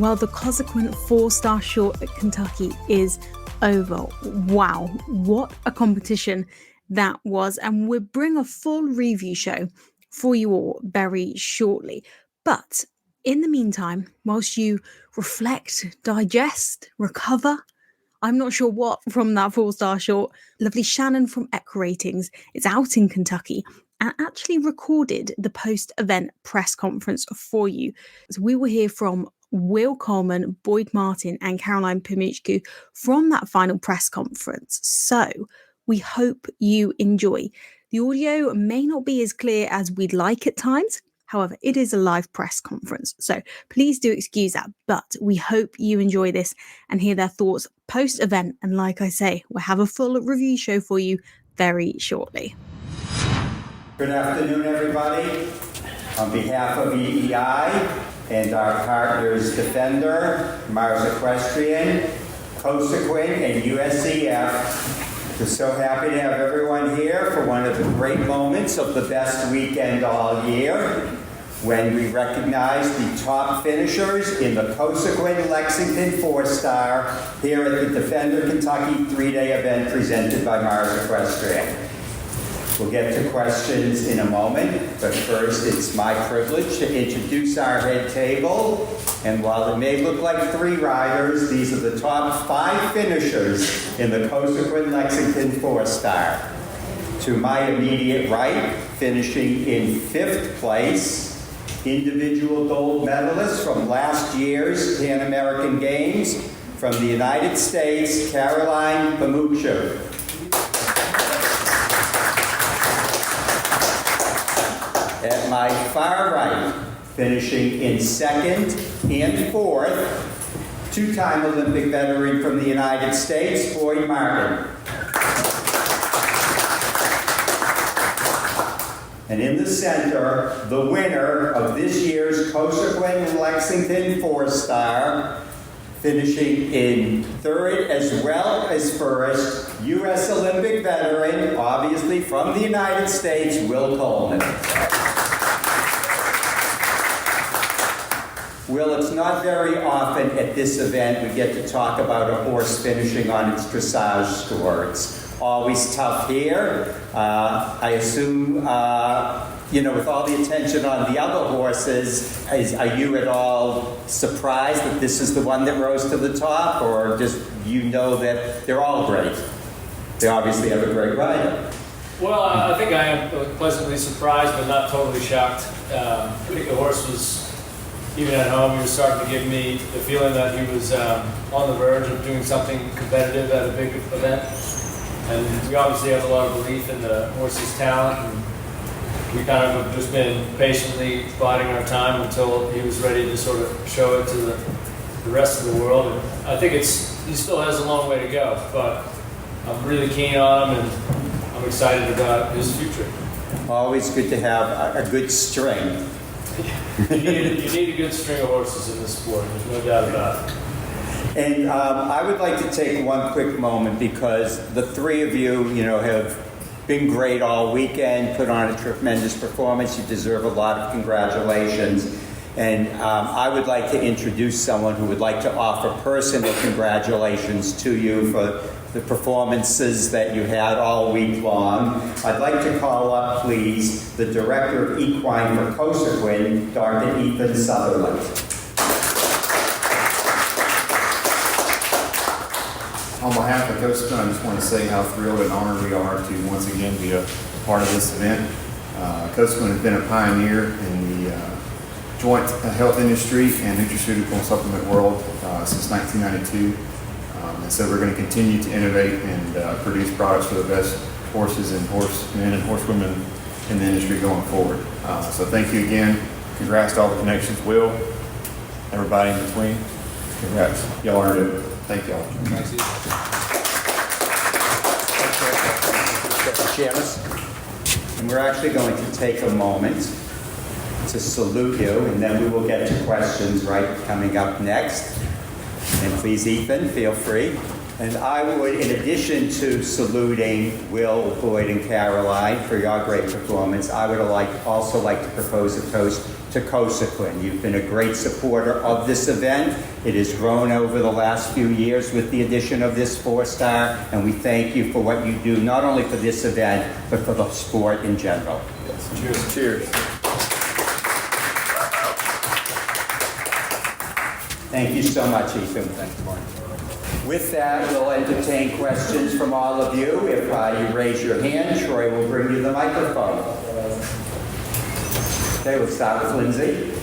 Well, the Cosequin 4-star short at Kentucky is over. Wow, what a competition that was. And we'll bring a full review show for you all very shortly. But in the meantime, whilst you reflect, digest, recover, I'm not sure what from that 4-star short, lovely Shannon from Echo Ratings is out in Kentucky and actually recorded the post-event press conference for you. So we will hear from Will Coleman, Boyd Martin and Caroline Pamukcu from that final press conference. So we hope you enjoy. The audio may not be as clear as we'd like at times. However, it is a live press conference, so please do excuse that. But we hope you enjoy this and hear their thoughts post-event. And like I say, we'll have a full review show for you very shortly. Good afternoon, everybody. On behalf of EEI and our partners Defender, Mars Equestrian, Cosequin, and USCF, we're so happy to have everyone here for one of the great moments of the best weekend all year, when we recognize the top finishers in the Cosequin Lexington 4-star here at the Defender Kentucky 3-day event presented by Mars Equestrian. We'll get to questions in a moment, but first it's my privilege to introduce our head table. And while it may look like 3 riders, these are the top 5 finishers in the Cosequin Lexington 4-star. To my immediate right, finishing in 5th place, individual gold medalist from last year's Pan American Games from the United States, Caroline Pamukcu. At my far right, finishing in 2nd and 4th, 2-time Olympic veteran from the United States, Boyd Martin. And in the center, the winner of this year's Cosequin Lexington 4-star, finishing in 3rd as well as 1st, U.S. Olympic veteran, obviously from the United States, Will Coleman. Will, it's not very often at this event we get to talk about a horse finishing on its dressage score. It's always tough here. I assume, with all the attention on the other horses, are you at all surprised that this is the one that rose to the top, or just that they're all great? They obviously have a great rider. Well, I think I am pleasantly surprised, but not totally shocked. I think the horse was, even at home, he was starting to give me the feeling that he was on the verge of doing something competitive at a big event. And we obviously have a lot of belief in the horse's talent, and we kind of have just been patiently biding our time until he was ready to sort of show it to the rest of the world. And I think he still has a long way to go, but I'm really keen on him, and I'm excited about his future. Always good to have a good string. You need a good string of horses in this sport. There's no doubt about it. And I would like to take one quick moment, because the 3 of you, have been great all weekend, put on a tremendous performance. You deserve a lot of congratulations. And I would like to introduce someone who would like to offer personal congratulations to you for the performances that you had all week long. I'd like to call up, please, the Director of Equine for Cosequin, Dr. Ethan Sutherland. On behalf of Cosequin, I just want to say how thrilled and honored we are to once again be a part of this event. Cosequin has been a pioneer in the joint health industry and nutraceutical supplement world since 1992. And so we're going to continue to innovate and produce products for the best horses and horsemen and horsewomen in the industry going forward. So thank you again. Congrats to all the connections. Will, everybody in between. Congrats. Y'all earned it. Thank y'all. Thanks, Janice. And we're actually going to take a moment to salute you, and then we will get to questions coming up next. And please, Ethan, feel free. And I would, in addition to saluting Will, Boyd, and Caroline for your great performance, I would also like to propose a toast to Cosequin. You've been a great supporter of this event. It has grown over the last few years with the addition of this 4-star, and we thank you for what you do, not only for this event, but for the sport in general. Yes. Cheers. Cheers. Thank you so much, Ethan. Thanks, Martin. With that, we'll entertain questions from all of you. If you raise your hand, Troy will bring you the microphone. Okay, we'll start with Lindsay.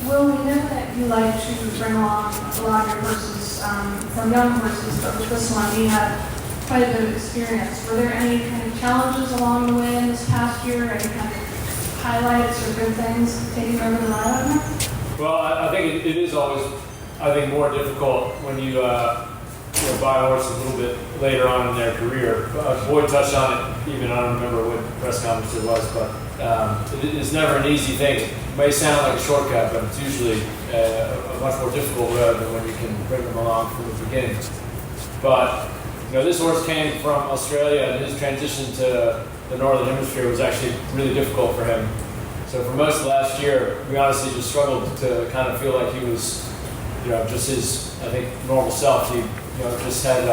Well, we know that you like to bring along a lot of your horses, some young horses, but with this one, you have quite a bit of experience. Were there any kind of challenges along the way in this past year? Any kind of highlights or good things taking over the ride on her? Well, I think it is always, more difficult when you buy a horse a little bit later on in their career. Boyd touched on it, even I don't remember what press conference it was, but it's never an easy thing. It may sound like a shortcut, but it's usually a much more difficult road than when you can bring them along from the beginning. But this horse came from Australia, and his transition to the Northern Hemisphere was actually really difficult for him. So for most of last year, we honestly just struggled to kind of feel like he was, just his, normal self. He, just had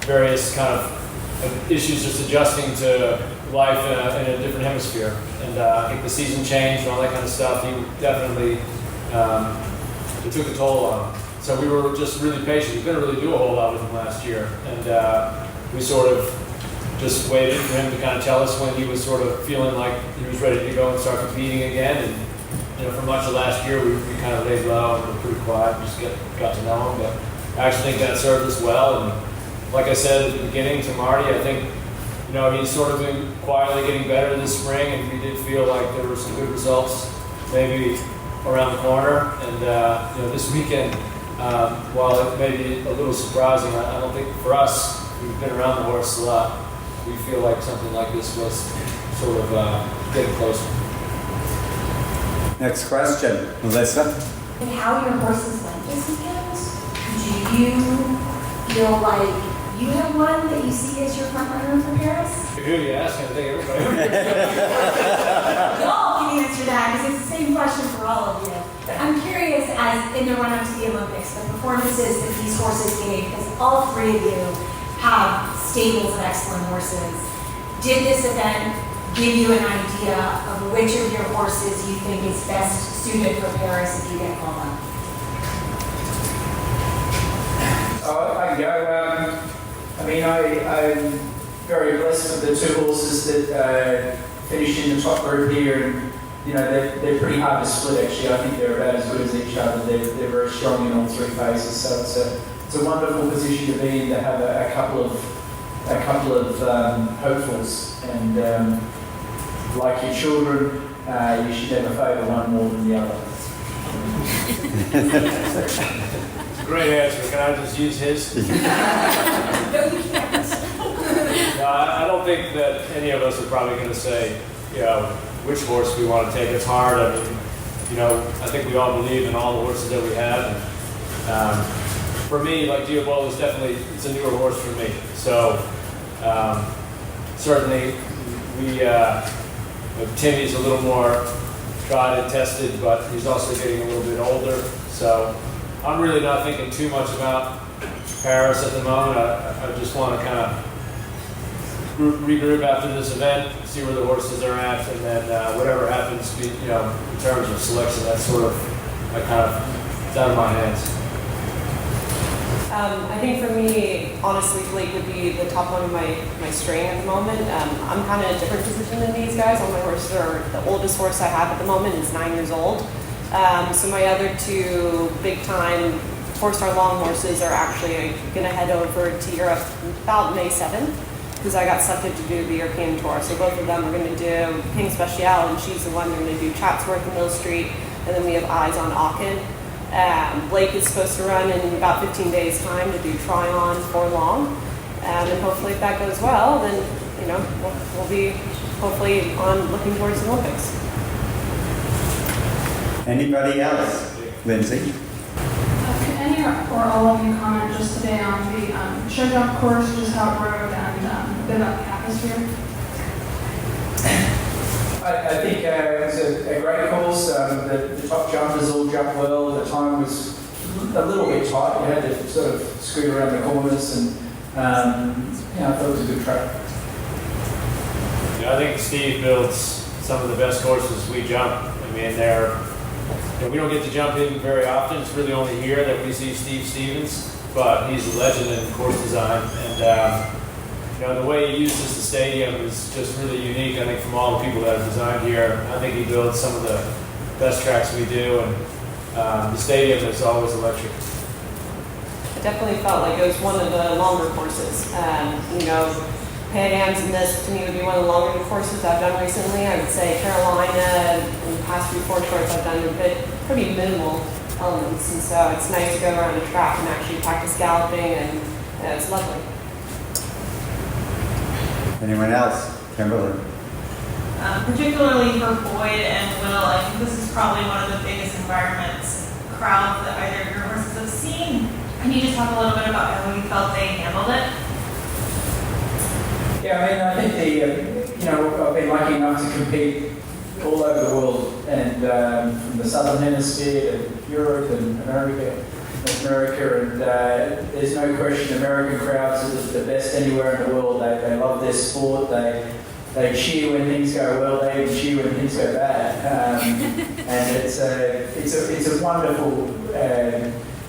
various kind of issues just adjusting to life in a different hemisphere. And I think the season changed and all that kind of stuff. He definitely, it took a toll on him. So we were just really patient. We couldn't really do a whole lot with him last year. And we sort of just waited for him to kind of tell us when he was sort of feeling like he was ready to go and start competing again. And for much of last year, we kind of laid low and were pretty quiet, just got to know him. But I actually think that served us well. And like I said at the beginning to Marty, I think he's sort of been quietly getting better this spring, and we did feel like there were some good results maybe around the corner. And this weekend, while it may be a little surprising, I don't think for us, we've been around the horse a lot. We feel like something like this was sort of getting closer. Next question, Melissa. And how your horses went this weekend? Do you feel like you have one that you see as your front runner for Paris? Who are you asking? I think everybody. Y'all can answer that because it's the same question for all of you. But I'm curious, as in the run-up to the Olympics, the performances that these horses gave, because all three of you have stables of excellent horses. Did this event give you an idea of which of your horses you think is best suited for Paris if you get called up? I can go. I'm very blessed with the two horses that finished in the top group here, and they're pretty hard to split. Actually, I think they're about as good as each other. They're very strong in all three phases, so it's a wonderful position to be in to have a couple of hopefuls. And like your children, you should never favour one more than the other. Great answer. Can I just use his? No, you can't. No, I don't think that any of us are probably going to say, which horse we want to take. It's hard. I think we all believe in all the horses that we have. And, for me, like Diabolo is it's a newer horse for me. So certainly Timmy's a little more tried and tested, but he's also getting a little bit older. So I'm really not thinking too much about Paris at the moment. I just want to kind of regroup after this event, see where the horses are at, and then whatever happens, in terms of selection, that's sort of it's out of my hands. I think for me, honestly, Blake would be the top one of my string at the moment. I'm kind of in a different position than these guys. All my horses are, the oldest horse I have at the moment is 9 years old. So my other two big-time 4-star long horses are actually going to head over to Europe about May 7th because I got selected to do the European tour. So both of them are going to do King Special, and she's the one they're going to do Chatsworth and Mill Street, and then we have eyes on Aachen. Blake is supposed to run in about 15 days' time to do Tryon for long, and hopefully if that goes well, then we'll be hopefully on looking towards the Olympics. Anybody else? Lindsay? Can any or all of you comment just today on the show jump course, just how it rode, and a bit about the atmosphere? I think it was a great course. The top jumpers all jumped well. The time was a little bit tight. You had to sort of scoot around the corners, and I thought it was a good track. Yeah, I think Steve builds some of the best courses we jump. I mean, we don't get to jump in very often. It's really only here that we see Steve Stevens, but he's a legend in course design. And the way he uses the stadium is just really unique. I think from all the people that have designed here, I think he builds some of the best tracks we do, and the stadium is always electric. It definitely felt like it was one of the longer courses. Pan Am's and this to me would be one of the longer courses I've done recently. I would say Carolina and the past few four shorts I've done pretty minimal elements, and so it's nice to go around the track and actually practice galloping, and it's lovely. Anyone else? Kimberly? Particularly for Boyd and Will, I think this is probably one of the biggest crowds that either of your horses have seen. Can you just talk a little bit about how you felt they handled it? Yeah, I think I've been lucky enough to compete all over the world, and from the Southern Hemisphere to Europe and America, and there's no question American crowds are the best anywhere in the world. They love their sport. They cheer when things go well. They even cheer when things go bad. And it's a wonderful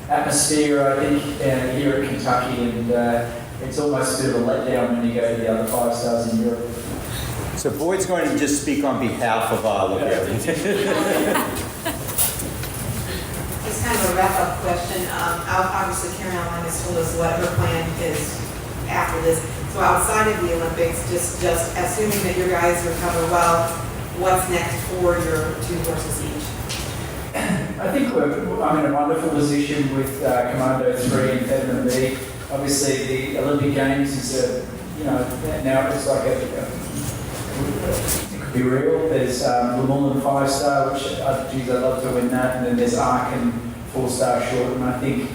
atmosphere, I think, here at Kentucky, and it's almost a bit of a letdown when you go to the other 5 stars in Europe. So Boyd's going to just speak on behalf of all of you. It's kind of a wrap-up question. Obviously, Caroline has told us what her plan is after this. So outside of the Olympics, just assuming that your guys recover well, what's next for your 2 horses each? I think I'm in a wonderful position with Commando 3 and Federman B. Obviously, the Olympic Games is now it's like it could be real. There's Le Mans 5-star, which I'd love to win that, and then there's Arc and 4-star short, and I think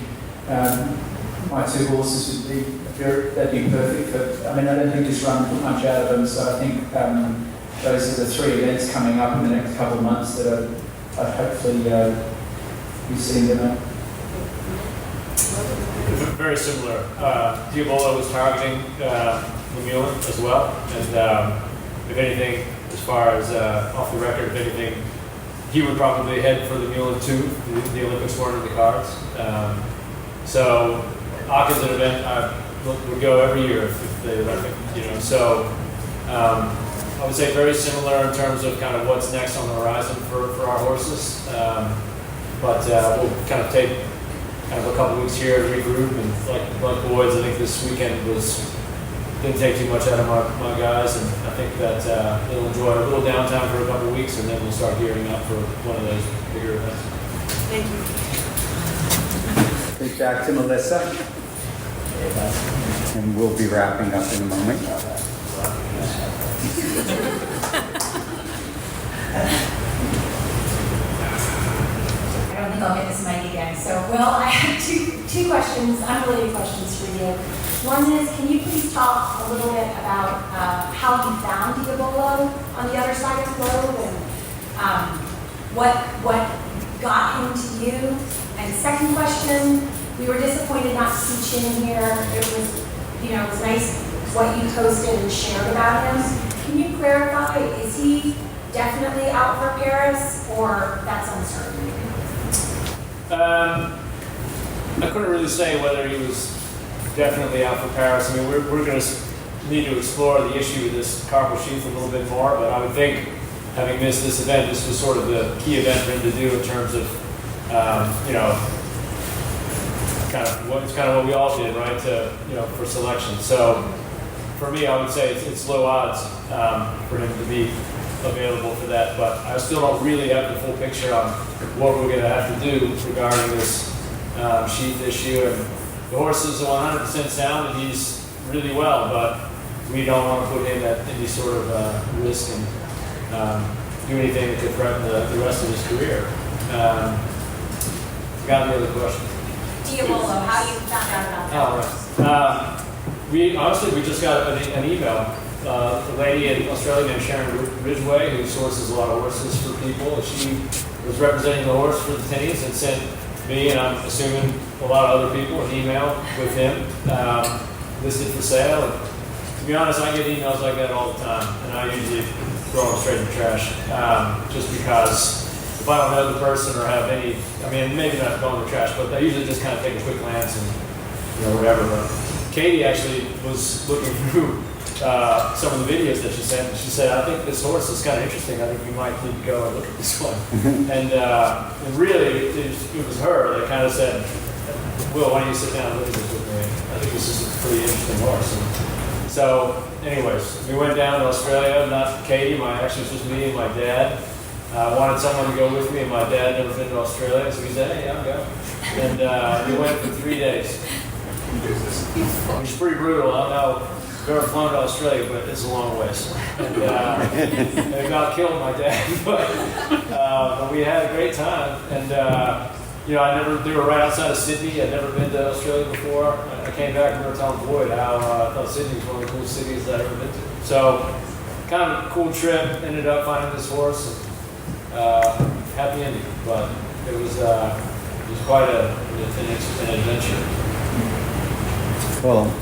my 2 horses would be that'd be perfect. But I don't think this run put much out of them, so I think those are the 3 events coming up in the next couple of months that I'd hopefully be seeing them at. Very similar. Diabolo was targeting Lemuelin as well, and if anything, as far as off the record, if anything, he would probably head for Lemuelin too. The Olympics weren't in the cards. So Aaken's an event I would go every year if they let me. So I would say very similar in terms of kind of what's next on the horizon for our horses. But we'll kind of take kind of a couple weeks here to regroup, and like Boyd's, I think this weekend didn't take too much out of my guys, and I think that they'll enjoy a little downtime for a couple of weeks, and then we'll start gearing up for one of those bigger events. Thank you. Take back to Melissa, and we'll be wrapping up in a moment. I don't think I'll get this mic again. So, Will, I have two questions, unrelated questions for you. One is, can you please talk a little bit about how you found Diabolo on the other side of the globe, and what got him to you? And second question, we were disappointed not to see Chin here. It was nice what you posted and shared about him. Can you clarify, is he definitely out for Paris, or that's uncertain? I couldn't really say whether he was definitely out for Paris. I mean, we're going to need to explore the issue with this carpal sheath a little bit more, but I would think, having missed this event, this was sort of the key event for him to do in terms of, kind of what we all did, right? For selection. So, for me, I would say it's low odds for him to be available for that, but I still don't really have the full picture on what we're going to have to do regarding this sheath issue. And the horse is 100% sound, and he's really well, but we don't want to put him at any sort of risk and do anything that could threaten the rest of his career. Got the other question? deal or how you found out about that? Oh, right. We just got an email. A lady in Australia named Sharon Ridgway, who sources a lot of horses for people. She was representing the horse for the Tinnies and sent me, and I'm assuming a lot of other people, an email with him listed for sale. And to be honest, I get emails like that all the time, and I usually throw them straight in the trash, just because if I don't know the person or have any, I mean, maybe not go in the trash, but I usually just kind of take a quick glance and whatever. But Katie actually was looking through some of the videos that she sent, and she said, I think this horse is kind of interesting. I think you might need to go and look at this one. And really, it was her that kind of said, Will, why don't you sit down and look at this with me? I think this is a pretty interesting horse. And so, anyways, we went down to Australia, not Katie, actually it was just me and my dad. I wanted someone to go with me, and my dad had never been to Australia, so he said, hey, I'll go. And we went for 3 days. Which is pretty brutal. I know I've never flown to Australia, but it's a long ways. And it about killed my dad, but we had a great time. And they were right outside of Sydney. I'd never been to Australia before. I came back and we were telling Boyd how I thought Sydney was one of the coolest cities I'd ever been to. So, kind of a cool trip. Ended up finding this horse. Happy ending, but it was quite an adventure. Cool.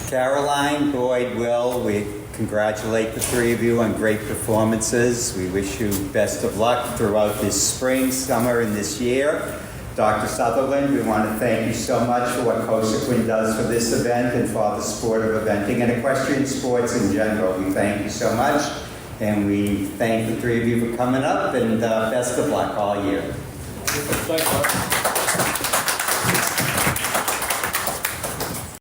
Caroline, Boyd, Will, we congratulate the three of you on great performances. We wish you best of luck throughout this spring, summer, and this year. Dr. Sutherland, we want to thank you so much for what Cosequin does for this event and for the sport of eventing and equestrian sports in general. We thank you so much, and we thank the three of you for coming up, and best of luck all year. Thanks, Mark.